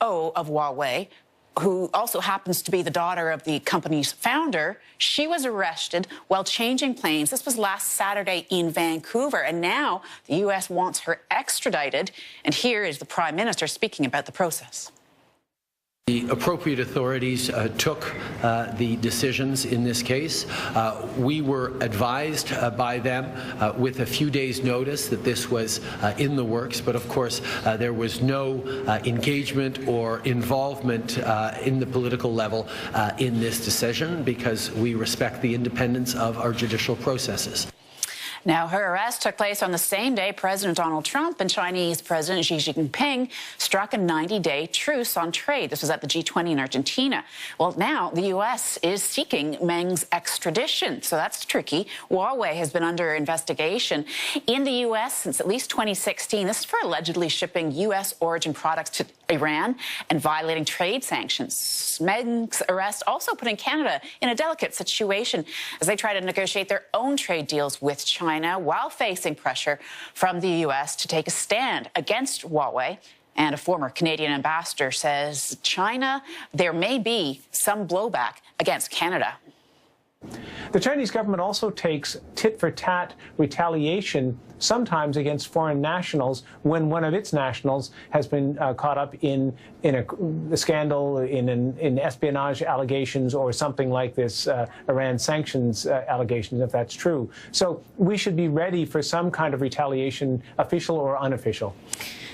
CEO of Huawei, who also happens to be the daughter of the company's founder, she was arrested while changing planes. This was last Saturday in Vancouver, and now the U.S. wants her extradited. And here is the Prime Minister speaking about the process. The appropriate authorities took the decisions in this case. We were advised by them with a few days' notice that this was in the works, but of course there was no engagement or involvement in the political level in this decision, because we respect the independence of our judicial processes. Now, her arrest took place on the same day President Donald Trump and Chinese President Xi Jinping struck a 90-day truce on trade. This was at the G20 in Argentina. Well, now the U.S. is seeking Meng's extradition, so that's tricky. Huawei has been under investigation in the U.S. since at least 2016. This is for allegedly shipping U.S. origin products to Iran and violating trade sanctions. Meng's arrest also putting Canada in a delicate situation as they try to negotiate their own trade deals with China, while facing pressure from the U.S. to take a stand against Huawei. And a former Canadian ambassador says China, there may be some blowback against Canada. The Chinese government also takes tit-for-tat retaliation, sometimes against foreign nationals, when one of its nationals has been caught up in a scandal, in espionage allegations, or something like this, Iran sanctions allegations, if that's true. So we should be ready for some kind of retaliation, official or unofficial.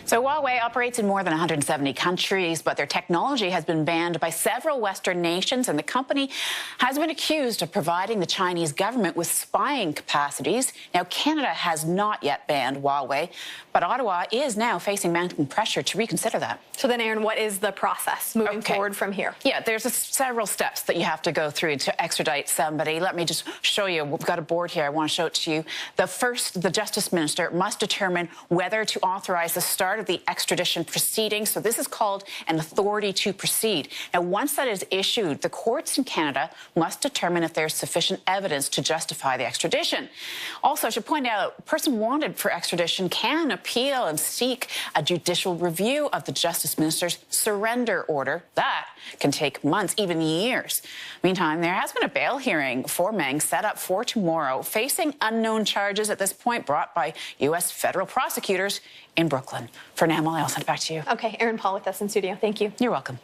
So Huawei operates in more than 170 countries, but their technology has been banned by several Western nations, and the company has been accused of providing the Chinese government with spying capacities. Now, Canada has not yet banned Huawei, but Ottawa is now facing mounting pressure to reconsider that. So then, Aaron, what is the process moving forward from here? Yeah, there's several steps that you have to go through to extradite somebody. Let me just show you. We've got a board here. I want to show it to you. The Justice Minister must determine whether to authorize the start of the extradition proceedings. So this is called an authority to proceed. Now, once that is issued, the courts in Canada must determine if there's sufficient evidence to justify the extradition. Also, I should point out, a person wanted for extradition can appeal and seek a judicial review of the Justice Minister's surrender order. That can take months, even years. Meantime, there has been a bail hearing for Meng set up for tomorrow, facing unknown charges at this point brought by U.S. federal prosecutors in Brooklyn. For now, Molly, I'll send it back to you. Okay, Aaron Paul with us in studio. Thank you. You're welcome.